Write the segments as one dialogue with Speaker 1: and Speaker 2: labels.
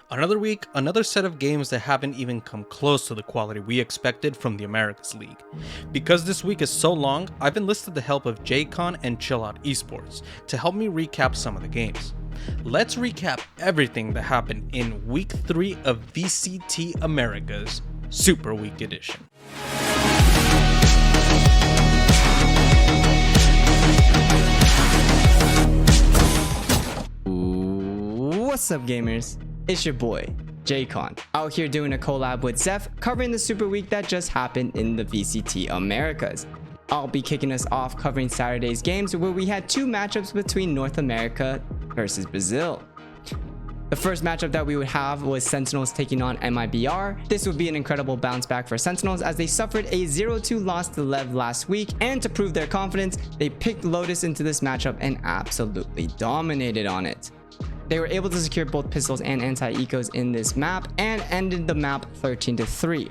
Speaker 1: Another week, another set of games that haven't even come close to the quality we expected from the Americas League. Because this week is so long, I've enlisted the help of JCon and Chill Out Esports to help me recap some of the games. Let's recap everything that happened in Week 3 of VCT Americas Super Week Edition.
Speaker 2: What's up, gamers? It's your boy, JCon, out here doing a collab with Zeph, covering the Super Week that just happened in the VCT Americas. I'll be kicking us off covering Saturday's games, where we had two matchups between North America versus Brazil. The first matchup that we would have was Sentinels taking on MIBR. This would be an incredible bounce back for Sentinels as they suffered a 0-2 loss to Lev last week, and to prove their confidence, they picked Lotus into this matchup and absolutely dominated on it. They were able to secure both pistols and anti-ecos in this map and ended the map 13-3.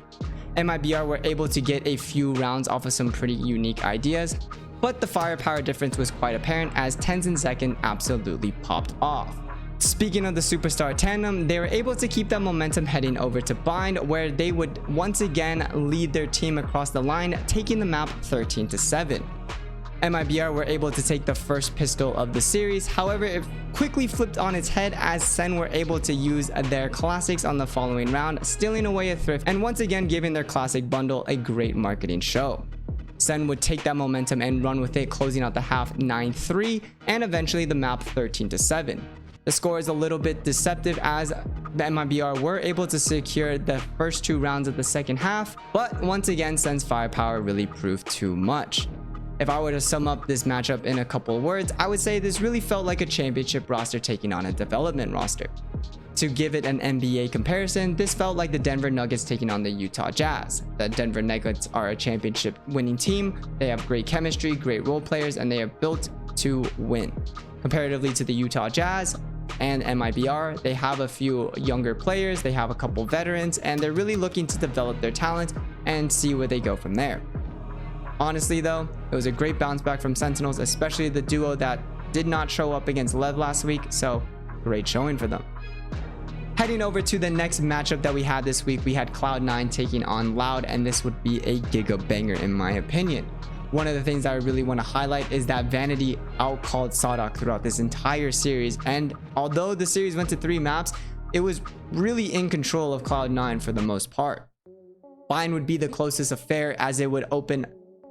Speaker 2: MIBR were able to get a few rounds off of some pretty unique ideas, but the firepower difference was quite apparent as TenZ and Zekken absolutely popped off. Speaking of the superstar tandem, they were able to keep that momentum heading over to Bind, where they would once again lead their team across the line, taking the map 13-7. MIBR were able to take the first pistol of the series, however it quickly flipped on its head as Sen were able to use their classics on the following round, stealing away a thrift and once again giving their classic bundle a great marketing show. Sen would take that momentum and run with it, closing out the half 9-3 and eventually the map 13-7. The score is a little bit deceptive as the MIBR were able to secure the first two rounds of the second half, but once again Sen's firepower really proved too much. If I were to sum up this matchup in a couple of words, I would say this really felt like a championship roster taking on a development roster. To give it an NBA comparison, this felt like the Denver Nuggets taking on the Utah Jazz. The Denver Nuggets are a championship winning team, they have great chemistry, great role players, and they are built to win. Comparatively to the Utah Jazz and MIBR, they have a few younger players, they have a couple veterans, and they're really looking to develop their talent and see where they go from there. Honestly though, it was a great bounce back from Sentinels, especially the duo that did not show up against Lev last week, so great showing for them. Heading over to the next matchup that we had this week, we had Cloud9 taking on Loud, and this would be a giga banger in my opinion. One of the things I really want to highlight is that Vanity outcalled Saadhak throughout this entire series, and although the series went to 3 maps, it was really in control of Cloud9 for the most part. Bind would be the closest affair as it would open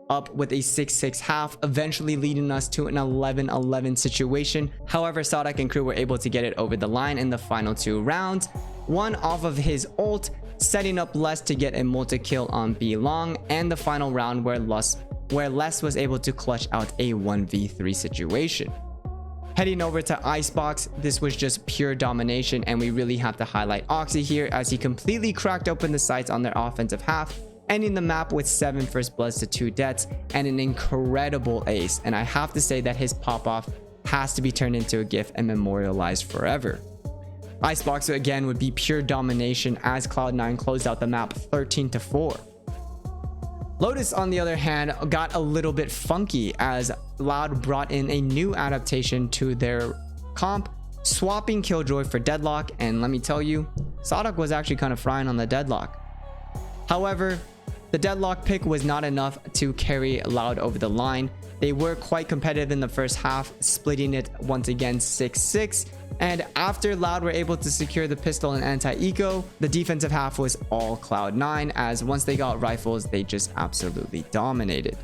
Speaker 2: up with a 6-6 half, eventually leading us to an 11-11 situation. However, Saadhak and crew were able to get it over the line in the final 2 rounds, one off of his ult, setting up Les to get a multi-kill on B long, and the final round where Les was able to clutch out a 1v3 situation. Heading over to Icebox, this was just pure domination, and we really have to highlight Oxy here as he completely cracked open the sights on their offensive half, ending the map with 7 first bloods to 2 deaths and an incredible ace. And I have to say that his pop-off has to be turned into a GIF and memorialized forever. Icebox again would be pure domination as Cloud9 closed out the map 13-4. Lotus, on the other hand, got a little bit funky as Loud brought in a new adaptation to their comp, swapping Killjoy for Deadlock, and let me tell you, Saadhak was actually kind of frying on the Deadlock. However, the Deadlock pick was not enough to carry Loud over the line. They were quite competitive in the first half, splitting it once again 6-6. And after Loud were able to secure the pistol and anti-eco, the defensive half was all Cloud9, as once they got rifles, they just absolutely dominated.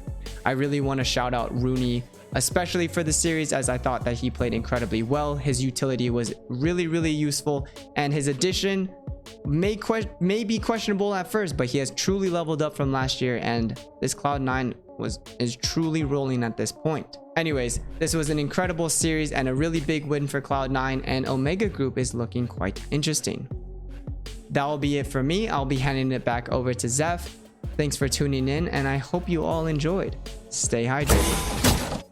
Speaker 2: I really want to shout out Rooney, especially for the series, as I thought that he played incredibly well. His utility was really useful, and his addition may be questionable at first, but he has truly leveled up from last year, and this Cloud9 is truly rolling at this point. Anyways, this was an incredible series and a really big win for Cloud9, and Omega Group is looking quite interesting. That will be it for me. I'll be handing it back over to Zeph. Thanks for tuning in, and I hope you all enjoyed. Stay hydrated.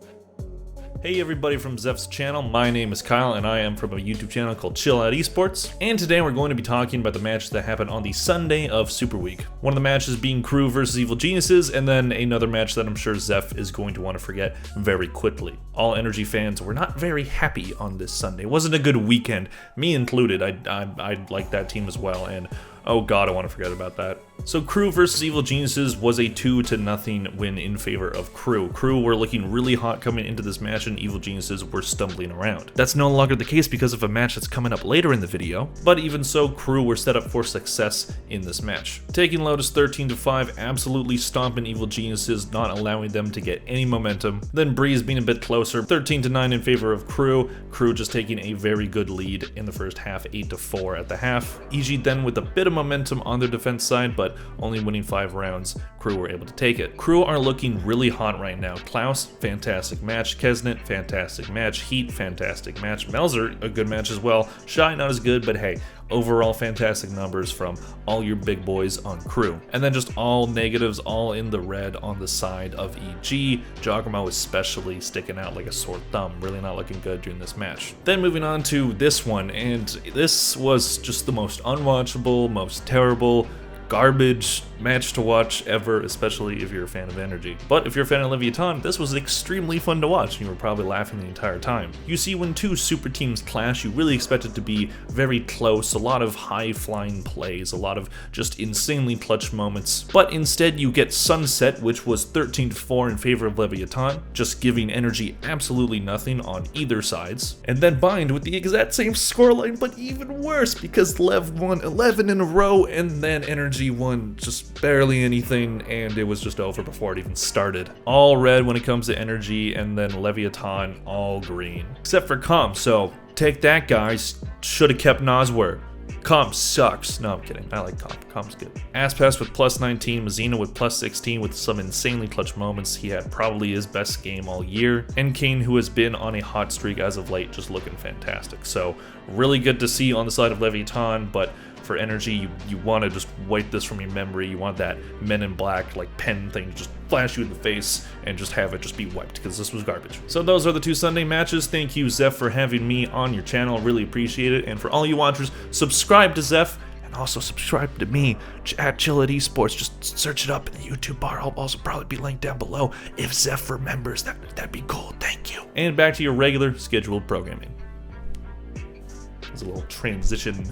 Speaker 3: Hey everybody from Zeph's channel, my name is Kyle and I am from a YouTube channel called Chill Out Esports, and today we're going to be talking about the match that happened on the Sunday of Super Week. One of the matches being Crew versus Evil Geniuses, and then another match that I'm sure Zeph is going to want to forget very quickly. All Energy fans were not very happy on this Sunday. It wasn't a good weekend, me included. I like that team as well, and oh god, I want to forget about that. So Crew versus Evil Geniuses was a 2-0 win in favor of Crew. Crew were looking really hot coming into this match and Evil Geniuses were stumbling around. That's no longer the case because of a match that's coming up later in the video, but even so, Crew were set up for success in this match. Taking Lotus 13-5, absolutely stomping Evil Geniuses, not allowing them to get any momentum. Then Breeze being a bit closer, 13-9 in favor of Crew. Crew just taking a very good lead in the first half, 8-4 at the half. EG then with a bit of momentum on their defense side, but only winning 5 rounds, Crew were able to take it. Crew are looking really hot right now. Klaus, fantastic match. Keznit, fantastic match. Heat, fantastic match. Melser, a good match as well. Shy, not as good, but hey, overall fantastic numbers from all your big boys on Crew. And then just all negatives, all in the red on the side of EG. Jawgemo especially sticking out like a sore thumb, really not looking good during this match. Then moving on to this one, and this was just the most unwatchable, most terrible, garbage match to watch ever, especially if you're a fan of Energy. But if you're a fan of Leviatan, this was extremely fun to watch, and you were probably laughing the entire time. You see, when two super teams clash, you really expect it to be very close, a lot of high-flying plays, a lot of just insanely clutch moments. But instead, you get Sunset, which was 13-4 in favor of Leviatan, just giving Energy absolutely nothing on either sides. And then Bind with the exact same scoreline, but even worse, because Lev won 11 in a row, and then Energy won just barely anything, and it was just over before it even started. All red when it comes to Energy, and then Leviatan all green. Except for Calm, so take that, guys. Should have kept Nosware. Calm sucks. No, I'm kidding. I like Calm. Calm's good. ASPAS with +19, Mazino with +16 with some insanely clutch moments. He had probably his best game all year. And Kane, who has been on a hot streak as of late, just looking fantastic. So really good to see on the side of Leviatan, but for Energy, you want to just wipe this from your memory. You want that Men in Black like pen thing to just flash you in the face and just have it just be wiped, because this was garbage. So those are the 2 Sunday matches. Thank you, Zeph, for having me on your channel. Really appreciate it. And for all you watchers, subscribe to Zeph and also subscribe to me at Chill Out Esports. Just search it up in the YouTube bar. I'll also probably be linked down below if Zeph remembers. That'd be cool. Thank you. And back to your regular scheduled programming. There's a little transition.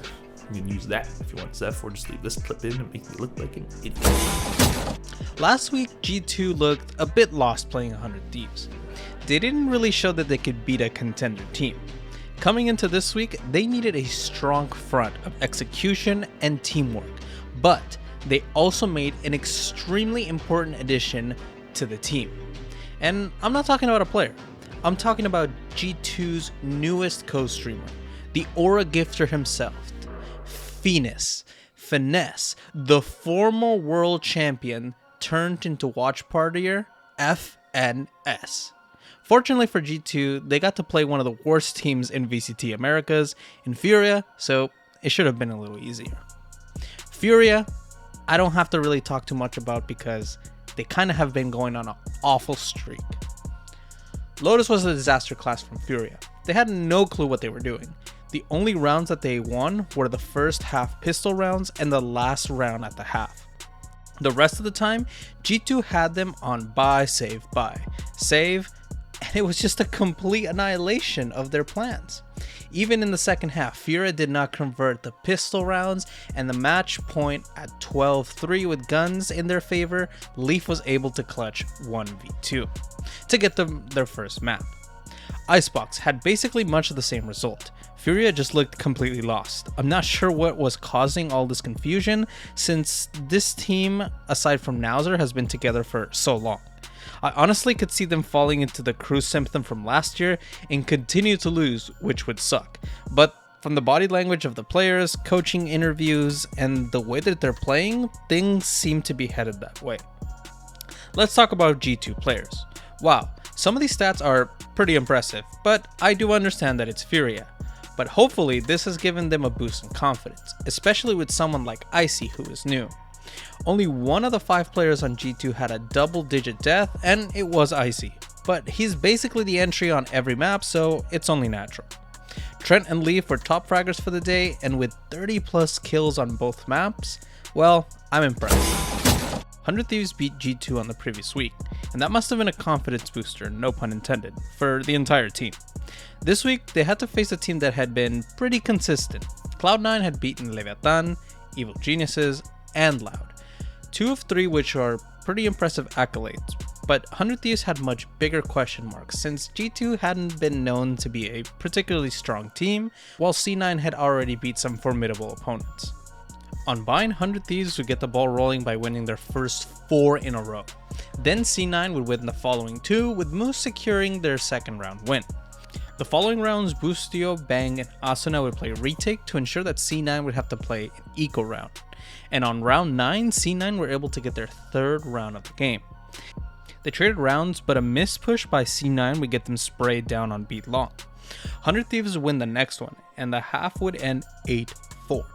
Speaker 3: You can use that if you want, Zeph, or just leave this clip in and make me look like an idiot.
Speaker 1: Last week, G2 looked a bit lost playing 100 Thieves. They didn't really show that they could beat a contender team. Coming into this week, they needed a strong front of execution and teamwork, but they also made an extremely important addition to the team. And I'm not talking about a player. I'm talking about G2's newest co-streamer, the Aura Gifter himself, Finesse, the former world champion turned into watch partier, FNS. Fortunately for G2, they got to play one of the worst teams in VCT Americas in Furia, so it should have been a little easier. Furia, I don't have to really talk too much about because they kind of have been going on an awful streak. Lotus was a disaster class from Furia. They had no clue what they were doing. The only rounds that they won were the first half pistol rounds and the last round at the half. The rest of the time, G2 had them on buy, save, and it was just a complete annihilation of their plans. Even in the second half, Furia did not convert the pistol rounds, and the match point at 12-3 with guns in their favor, Leaf was able to clutch 1v2 to get them their first map. Icebox had basically much of the same result. Furia just looked completely lost. I'm not sure what was causing all this confusion, since this team, aside from Nowser, has been together for so long. I honestly could see them falling into the Crew symptom from last year and continue to lose, which would suck. But from the body language of the players, coaching interviews, and the way that they're playing, things seem to be headed that way. Let's talk about G2 players. Wow, some of these stats are pretty impressive, but I do understand that it's Furia. But hopefully this has given them a boost in confidence, especially with someone like Icy, who is new. Only one of the 5 players on G2 had a double-digit death, and it was Icy. but he's basically the entry on every map, so it's only natural. Trent and Leaf were top fraggers for the day, and with 30 plus kills on both maps, well, I'm impressed. 100 Thieves beat G2 on the previous week, and that must have been a confidence booster, no pun intended, for the entire team. This week, they had to face a team that had been pretty consistent. Cloud9 had beaten Leviatan, Evil Geniuses, and Loud. 2 of 3 which are pretty impressive accolades, but 100 Thieves had much bigger question marks since G2 hadn't been known to be a particularly strong team, while C9 had already beat some formidable opponents. On Bind, 100 Thieves would get the ball rolling by winning their first 4 in a row. Then C9 would win the following 2, with Moose securing their second round win. The following rounds, Boostio, Bang, and Asuna would play retake to ensure that C9 would have to play an eco round. And on round 9, C9 were able to get their third round of the game. They traded rounds, but a missed push by C9 would get them sprayed down on beat long. 100 Thieves would win the next one, and the half would end 8-4.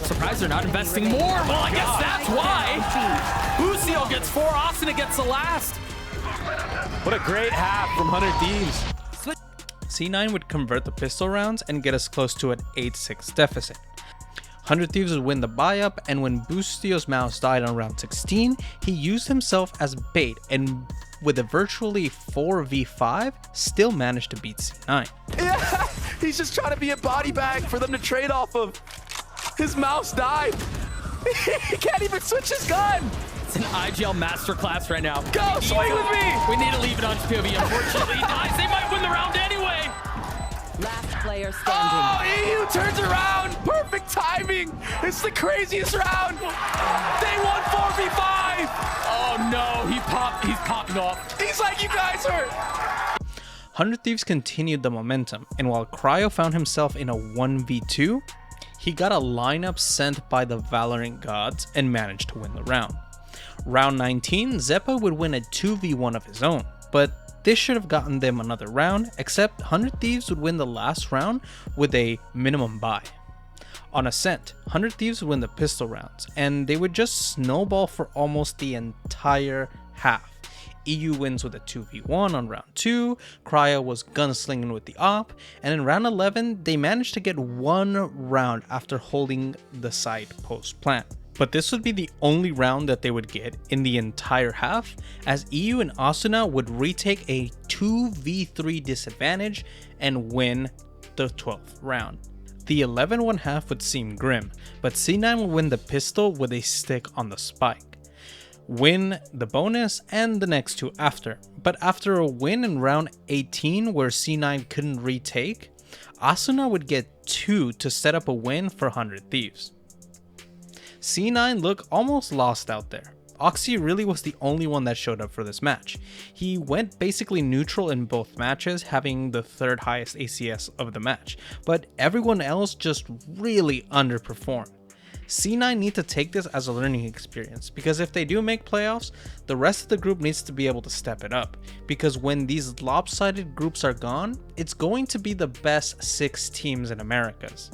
Speaker 4: Surprised they're not investing more. Well, I guess that's why. Boostio gets 4, Asuna gets the last. What a great half from 100 Thieves.
Speaker 1: C9 would convert the pistol rounds and get us close to an 8-6 deficit. 100 Thieves would win the buy-up, and when Boostio's mouse died on round 16, he used himself as bait and with a virtually 4v5, still managed to beat C9.
Speaker 4: Yeah, he's just trying to be a body bag for them to trade off of. His mouse died. He can't even switch his gun. It's an IGL masterclass right now. Go, swing with me. We need to leave it on POV. Unfortunately, he dies. They might win the round anyway.
Speaker 5: Last player standing.
Speaker 4: Oh, Eeiu turns around. Perfect timing. It's the craziest round. They won 4v5. Oh no, he's popping off. He's like, you guys hurt.
Speaker 1: 100 Thieves continued the momentum, and while Cryo found himself in a 1v2, he got a lineup sent by the Valorant gods and managed to win the round. Round 19, Zeppa would win a 2v1 of his own, but this should have gotten them another round, except 100 Thieves would win the last round with a minimum buy. On Ascent, 100 Thieves would win the pistol rounds, and they would just snowball for almost the entire half. Eeiu wins with a 2v1 on round 2, Cryo was gunslinging with the op, and in round 11, they managed to get one round after holding the side post plant. But this would be the only round that they would get in the entire half, as Eeiu and Asuna would retake a 2v3 disadvantage and win the 12th round. The 11-1 half would seem grim, but C9 would win the pistol with a stick on the spike, win the bonus and the next 2 after. But after a win in round 18 where C9 couldn't retake, Asuna would get 2 to set up a win for 100 Thieves. C9 looked almost lost out there. Oxy really was the only one that showed up for this match. He went basically neutral in both matches, having the 3rd highest ACS of the match, but everyone else just really underperformed. C9 need to take this as a learning experience, because if they do make playoffs, the rest of the group needs to be able to step it up, because when these lopsided groups are gone, it's going to be the best 6 teams in Americas.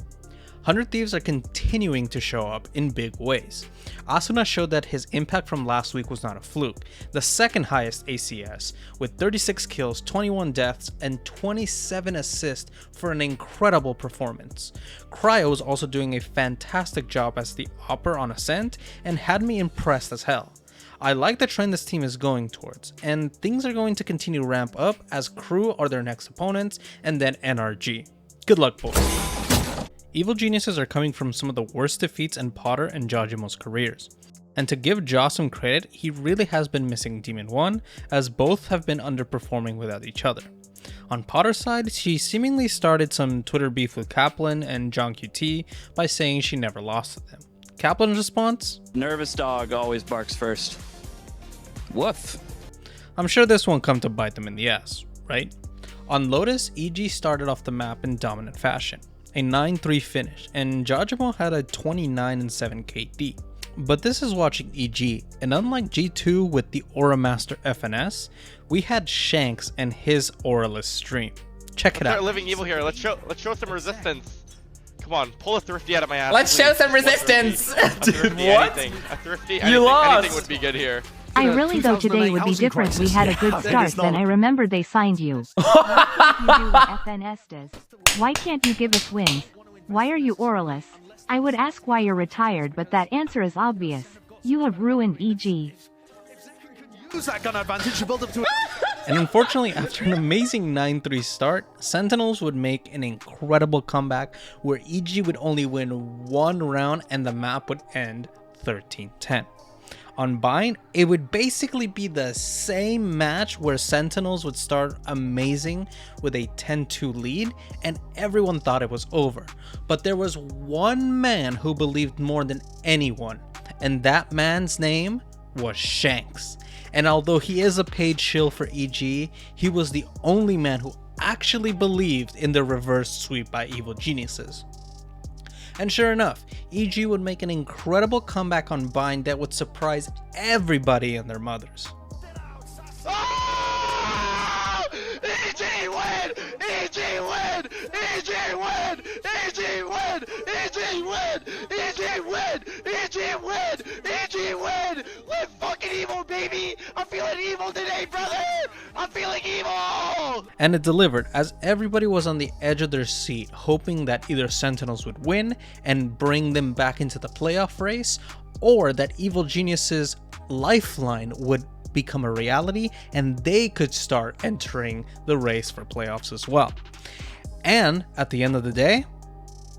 Speaker 1: 100 Thieves are continuing to show up in big ways. Asuna showed that his impact from last week was not a fluke, the 2nd highest ACS, with 36 kills, 21 deaths, and 27 assists for an incredible performance. Cryo is also doing a fantastic job as the opper on Ascent and had me impressed as hell. I like the trend this team is going towards, and things are going to continue to ramp up as Crew are their next opponents, and then NRG. Good luck, boys. Evil Geniuses are coming from some of the worst defeats in Potter and Jawgemo's careers. And to give Jaw some credit, he really has been missing Demon1, as both have been underperforming without each other. On Potter's side, she seemingly started some Twitter beef with Kaplan and JohnQT by saying she never lost to them. Kaplan's response?
Speaker 6: Nervous dog always barks first. Woof.
Speaker 1: I'm sure this won't come to bite them in the ass, right? On Lotus, EG started off the map in dominant fashion, a 9-3 finish, and Jawgemo had a 29-7 KD. But this is watching EG, and unlike G2 with the Aura Master FNS, we had Shanks and his Auraless stream. Check it out.
Speaker 7: Start living evil here. Let's show some resistance. Come on, pull a thrifty out of my ass.
Speaker 8: Let's
Speaker 7: please.
Speaker 8: show some resistance.
Speaker 7: A thrifty,
Speaker 8: Dude, what?
Speaker 7: Anything. A thrifty,
Speaker 8: You lost.
Speaker 7: anything would be good here.
Speaker 8: I really thought today would be different. We had a good start, then I remembered they signed you. Why can't you do what FNS does? Why can't you give us wins? Why are you oralless? I would ask why you're retired, but that answer is obvious. You have ruined EG.
Speaker 4: Use that gun advantage to build up to
Speaker 1: And unfortunately, after an amazing 9-3 start, Sentinels would make an incredible comeback where EG would only win one round and the map would end 13-10. On Bind, it would basically be the same match where Sentinels would start amazing with a 10-2 lead and everyone thought it was over. But there was one man who believed more than anyone, and that man's name was Shanks. And although he is a paid shill for EG, he was the only man who actually believed in the reverse sweep by Evil Geniuses. And sure enough, EG would make an incredible comeback on Bind that would surprise everybody and their mothers.
Speaker 7: Oh! EG win! EG win! EG win! EG win! EG win! EG win! EG win! EG win! Live fucking evil, baby! I'm feeling evil today, brother! I'm feeling evil!
Speaker 1: And it delivered, as everybody was on the edge of their seat, hoping that either Sentinels would win and bring them back into the playoff race, or that Evil Geniuses' lifeline would become a reality and they could start entering the race for playoffs as well. And at the end of the day,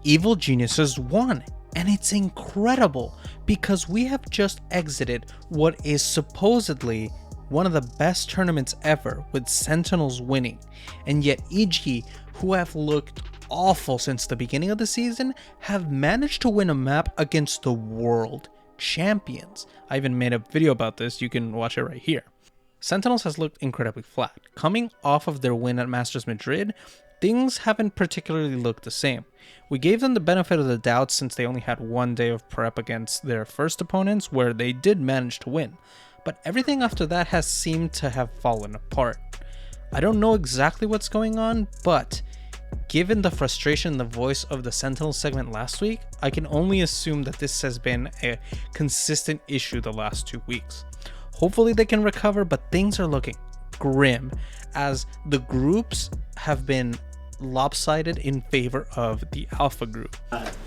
Speaker 1: Evil Geniuses won. And it's incredible because we have just exited what is supposedly one of the best tournaments ever with Sentinels winning. And yet EG, who have looked awful since the beginning of the season, have managed to win a map against the world champions. I even made a video about this, you can watch it right here. Sentinels has looked incredibly flat. Coming off of their win at Masters Madrid, things haven't particularly looked the same. We gave them the benefit of the doubt since they only had one day of prep against their first opponents where they did manage to win, but everything after that has seemed to have fallen apart. I don't know exactly what's going on, but given the frustration in the voice of the Sentinel segment last week, I can only assume that this has been a consistent issue the last 2 weeks. Hopefully they can recover, but things are looking grim as the groups have been lopsided in favor of the Alpha group.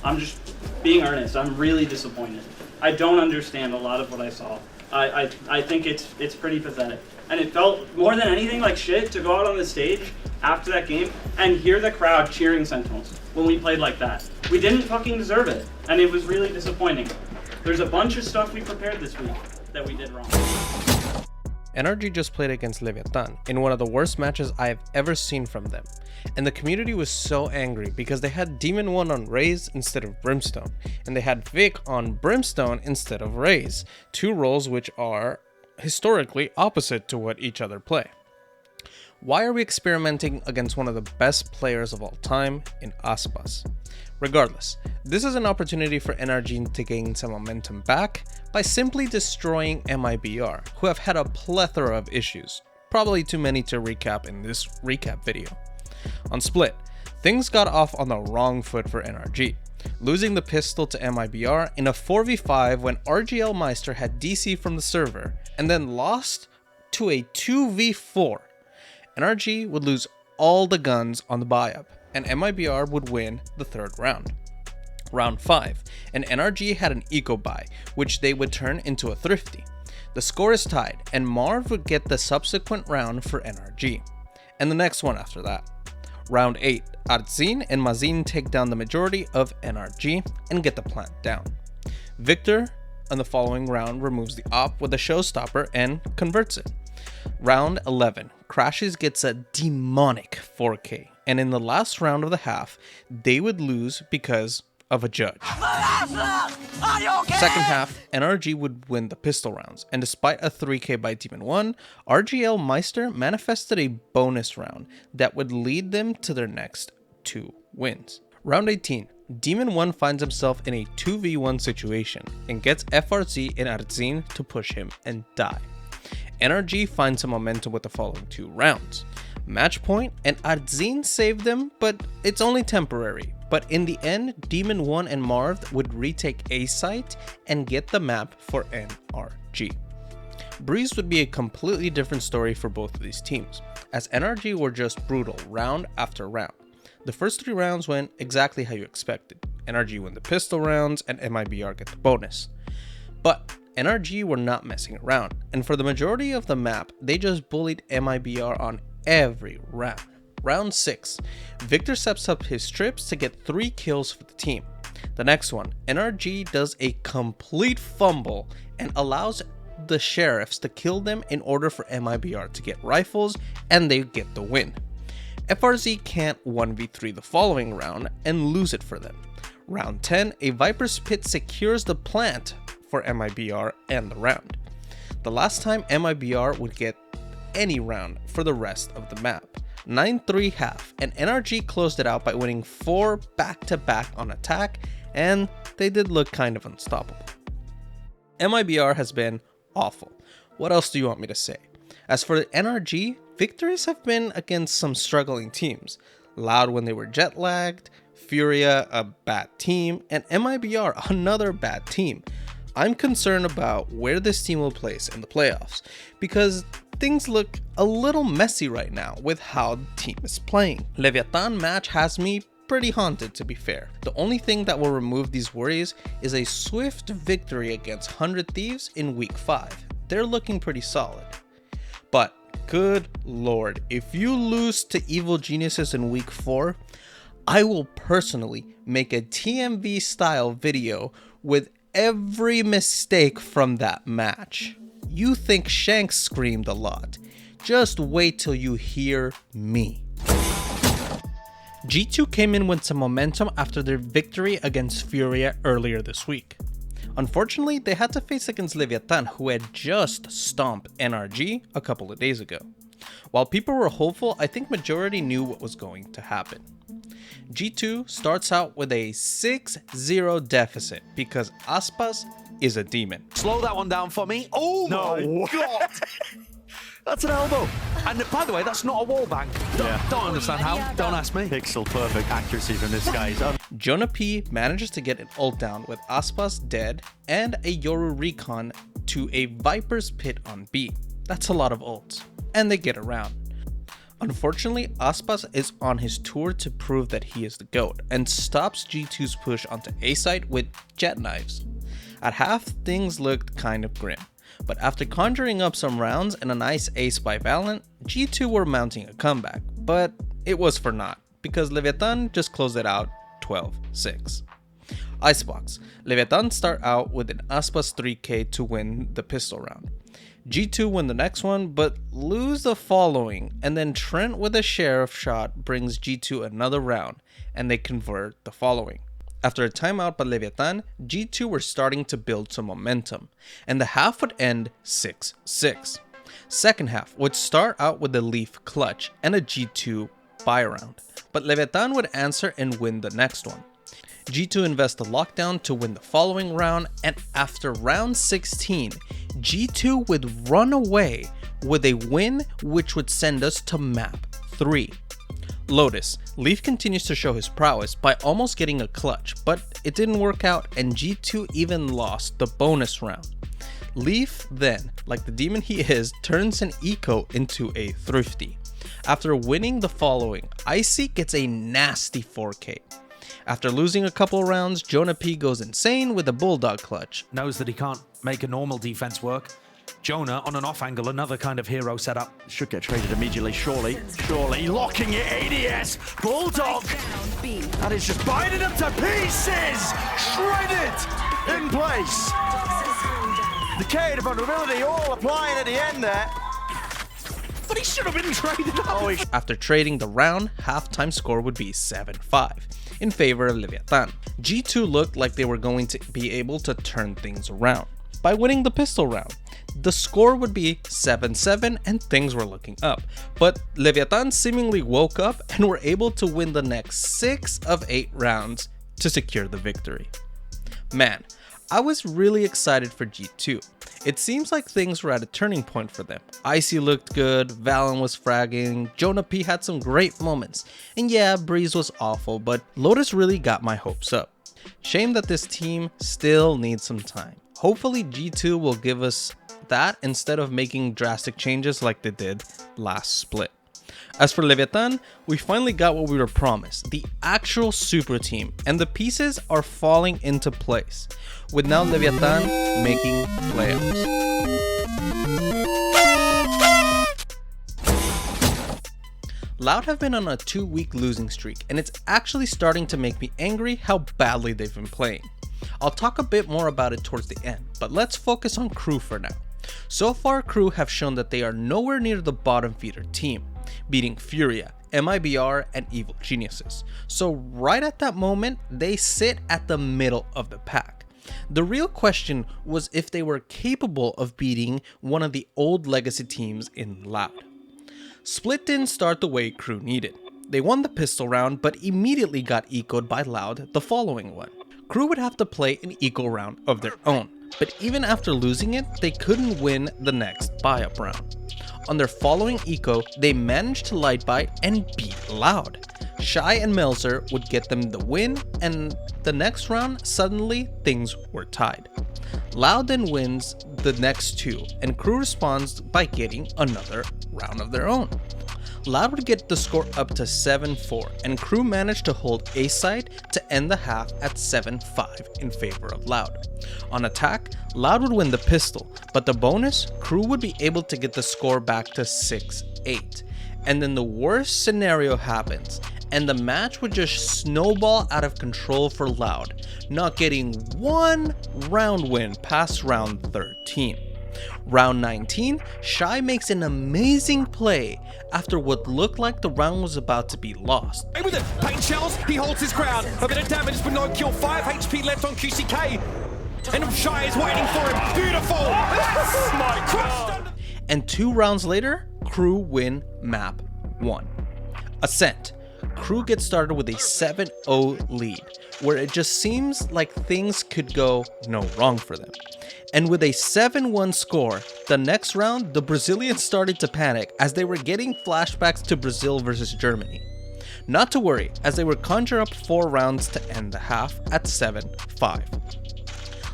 Speaker 9: I'm just being earnest. I'm really disappointed. I don't understand a lot of what I saw. I think it's pretty pathetic. And it felt more than anything like shit to go out on the stage after that game and hear the crowd cheering Sentinels when we played like that. We didn't fucking deserve it, and it was really disappointing. There's a bunch of stuff we prepared this week that we did wrong.
Speaker 1: NRG just played against Leviatan in one of the worst matches I have ever seen from them, and the community was so angry because they had Demon1 on Raze instead of Brimstone, and they had Vic on Brimstone instead of Raze, two roles which are historically opposite to what each other play. Why are we experimenting against one of the best players of all time in ASPAS? Regardless, this is an opportunity for NRG to gain some momentum back by simply destroying MIBR, who have had a plethora of issues, probably too many to recap in this recap video. On Split, things got off on the wrong foot for NRG, losing the pistol to MIBR in a 4v5 when RGL Meister had DC from the server, and then lost to a 2v4. NRG would lose all the guns on the buy-up, and MIBR would win the third round. Round 5, and NRG had an eco buy, which they would turn into a thrifty. The score is tied, and Marved would get the subsequent round for NRG, and the next one after that. Round 8, Artzin and Mazino take down the majority of NRG and get the plant down. Victor on the following round removes the op with a showstopper and converts it. Round 11, Crashies gets a demonic 4K, and in the last round of the half, they would lose because of a judge. Second half, NRG would win the pistol rounds, and despite a 3K by Demon1, RGL Meister manifested a bonus round that would lead them to their next 2 wins. Round 18, Demon1 finds himself in a 2v1 situation and gets FRZ and Artzin to push him and die. NRG finds some momentum with the following 2 rounds. Match point, and Artzin saved them, but it's only temporary. But in the end, Demon1 and Marved would retake A site and get the map for NRG. Breeze would be a completely different story for both of these teams, as NRG were just brutal round after round. The first 3 rounds went exactly how you expected. NRG win the pistol rounds and MIBR get the bonus. But NRG were not messing around, and for the majority of the map, they just bullied MIBR on every round. Round 6, Victor steps up his trips to get 3 kills for the team. The next one, NRG does a complete fumble and allows the sheriffs to kill them in order for MIBR to get rifles, and they get the win. FRZ can't 1v3 the following round and lose it for them. Round 10, a Viper's Pit secures the plant for MIBR and the round. The last time MIBR would get any round for the rest of the map. 9-3 half, and NRG closed it out by winning 4 back-to-back on attack, and they did look kind of unstoppable. MIBR has been awful. What else do you want me to say? As for the NRG, victories have been against some struggling teams. Loud when they were jet lagged, Furia a bad team, and MIBR another bad team. I'm concerned about where this team will place in the playoffs, because things look a little messy right now with how the team is playing. Leviatan match has me pretty haunted, to be fair. The only thing that will remove these worries is a swift victory against 100 Thieves in week 5. They're looking pretty solid. But good lord, if you lose to Evil Geniuses in week 4, I will personally make a TMV style video with every mistake from that match. You think Shanks screamed a lot. Just wait till you hear me. G2 came in with some momentum after their victory against Furia earlier this week. Unfortunately, they had to face against Leviatan, who had just stomped NRG a couple of days ago. While people were hopeful, I think majority knew what was going to happen. G2 starts out with a 6-0 deficit because ASPAS is a demon.
Speaker 4: Slow that one down for me. Oh no, my god! That's an elbow. And by the way, that's not a wall bang. Don't understand how. Don't ask me.
Speaker 10: Pixel perfect accuracy from this guy.
Speaker 1: Jonah P manages to get an ult down with ASPAS dead and a Yoru recon to a Viper's Pit on B. That's a lot of ults. And they get around. Unfortunately, ASPAS is on his tour to prove that he is the GOAT and stops G2's push onto A site with jet knives. At half, things looked kind of grim, but after conjuring up some rounds and a nice ace by Valyn, G2 were mounting a comeback, but it was for naught, because Leviatan just closed it out 12-6. Icebox, Leviatan start out with an ASPAS 3k to win the pistol round. G2 win the next one, but lose the following, and then Trent with a sheriff shot brings G2 another round, and they convert the following. After a timeout by Leviatan, G2 were starting to build some momentum, and the half would end 6-6. Second half would start out with a Leaf clutch and a G2 buy round, but Leviatan would answer and win the next one. G2 invest the lockdown to win the following round, and after round 16, G2 would run away with a win which would send us to map 3. Lotus, Leaf continues to show his prowess by almost getting a clutch, but it didn't work out and G2 even lost the bonus round. Leaf then, like the demon he is, turns an eco into a thrifty. After winning the following, Icy gets a nasty 4k. After losing a couple rounds, Jonah P goes insane with a bulldog clutch.
Speaker 4: Knows that he can't make a normal defense work. Jonah on an off angle, another kind of hero setup.
Speaker 10: Should get traded immediately, surely. Surely, locking it, ADS, bulldog! That is just binding him to pieces! Shredded in place! Decay, the vulnerability, all applying at the end there.
Speaker 4: But he should have been traded up.
Speaker 1: After trading the round, halftime score would be 7-5 in favor of Leviatan. G2 looked like they were going to be able to turn things around by winning the pistol round. The score would be 7-7 and things were looking up, but Leviatan seemingly woke up and were able to win the next 6 of 8 rounds to secure the victory. Man, I was really excited for G2. It seems like things were at a turning point for them. Icy looked good, Valyn was fragging, Jonah P had some great moments, and yeah, Breeze was awful, but Lotus really got my hopes up. Shame that this team still needs some time. Hopefully G2 will give us that instead of making drastic changes like they did last split. As for Leviatan, we finally got what we were promised, the actual super team, and the pieces are falling into place, with now Leviatan making playoffs. Loud have been on a 2-week losing streak, and it's actually starting to make me angry how badly they've been playing. I'll talk a bit more about it towards the end, but let's focus on KRU for now. So far, KRU have shown that they are nowhere near the bottom feeder team, beating Furia, MIBR, and Evil Geniuses. So right at that moment, they sit at the middle of the pack. The real question was if they were capable of beating one of the old legacy teams in Loud. Split didn't start the way KRU needed. They won the pistol round, but immediately got ecoed by Loud the following one. KRU would have to play an eco round of their own, but even after losing it, they couldn't win the next buy-up round. On their following eco, they managed to light buy and beat Loud. Shy and Melser would get them the win, and the next round, suddenly things were tied. Loud then wins the next two, and KRU responds by getting another round of their own. Loud would get the score up to 7-4, and KRU managed to hold A side to end the half at 7-5 in favor of Loud. On attack, Loud would win the pistol, but the bonus, KRU would be able to get the score back to 6-8. And then the worst scenario happens, and the match would just snowball out of control for Loud, not getting one round win past round 13. Round 19, Shy makes an amazing play after what looked like the round was about to be lost.
Speaker 11: With it, paint shells, he holds his ground. A bit of damage, but no kill. 5 HP left on QCK. And Shy is waiting for him. Beautiful! Oh my God!
Speaker 1: And 2 rounds later, KRU win map 1. Ascent. KRU gets started with a 7-0 lead, where it just seems like things could go no wrong for them. And with a 7-1 score, the next round, the Brazilians started to panic as they were getting flashbacks to Brazil versus Germany. Not to worry, as they would conjure up 4 rounds to end the half at 7-5.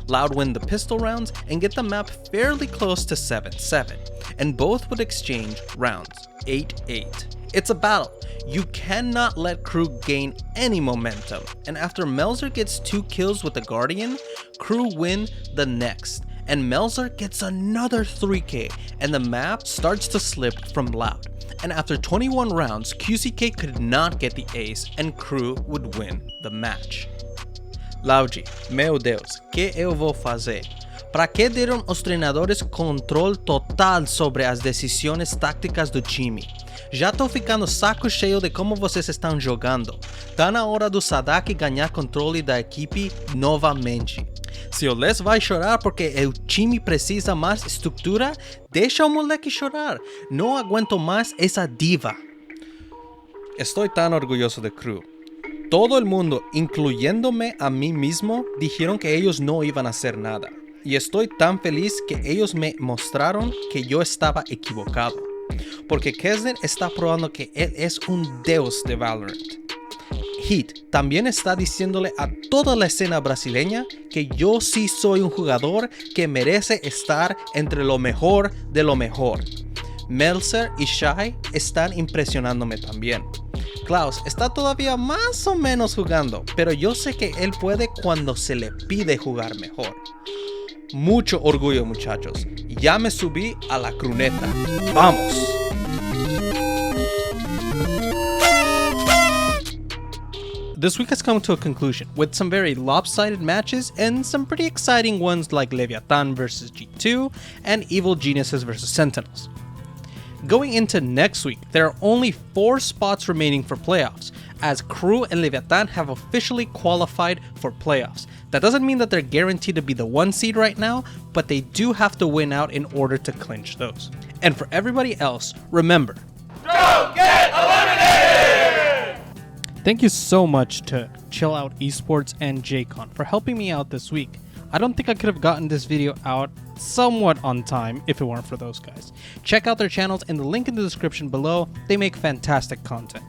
Speaker 1: Loud win the pistol rounds and get the map fairly close to 7-7, and both would exchange rounds 8-8. It's a battle. You cannot let KRU gain any momentum, and after Melser gets 2 kills with the Guardian, KRU win the next, and Melser gets another 3k, and the map starts to slip from Loud. And after 21 rounds, QCK could not get the ace, and KRU would win the match. Lauji, meu Deus, que eu vou fazer? Para que deram os treinadores controle total sobre as decisões táticas do time? Já tô ficando saco cheio de como vocês estão jogando. Tá na hora do Saadhak ganhar controle da equipe novamente. Se o Les vai chorar porque o time precisa mais estrutura, deixa o moleque chorar. Não aguento mais essa diva. Estoy tan orgulloso de KRU. Todo el mundo, incluyéndome a mí mismo, dijeron que ellos no iban a hacer nada. Y estoy tan feliz que ellos me mostraron que yo estaba equivocado. Porque Keznit está probando que él es un deus de Valorant. Heat también está diciéndole a toda la escena brasileña que yo sí soy un jugador que merece estar entre lo mejor de lo mejor. Melser y Shy están impresionándome también. Klaus está todavía más o menos jugando, pero yo sé que él puede cuando se le pide jugar mejor. Mucho orgullo, muchachos. Ya me subí a la cruneta. ¡Vamos! This week has come to a conclusion with some very lopsided matches and some pretty exciting ones like Leviatan versus G2 and Evil Geniuses versus Sentinels. Going into next week, there are only 4 spots remaining for playoffs, as KRU and Leviatan have officially qualified for playoffs. That doesn't mean that they're guaranteed to be the 1 seed right now, but they do have to win out in order to clinch those. And for everybody else, remember,
Speaker 12: don't get eliminated!
Speaker 1: Thank you so much to Chill Out Esports and JohnQT for helping me out this week. I don't think I could have gotten this video out somewhat on time if it weren't for those guys. Check out their channels in the link in the description below. They make fantastic content.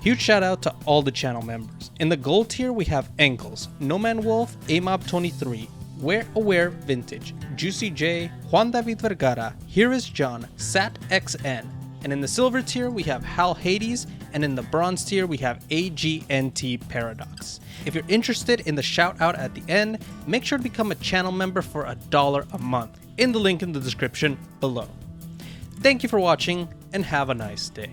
Speaker 1: Huge shout out to all the channel members. In the gold tier we have Ankles, No Man Wolf, Amob23, Wear Aware Vintage, Juicy J, Juan David Vergara, Here is John, SatXN. And in the silver tier, we have Hal Hades, and in the bronze tier, we have AGNT Paradox. If you're interested in the shout out at the end, make sure to become a channel member for $1 a month in the link in the description below. Thank you for watching, and have a nice day.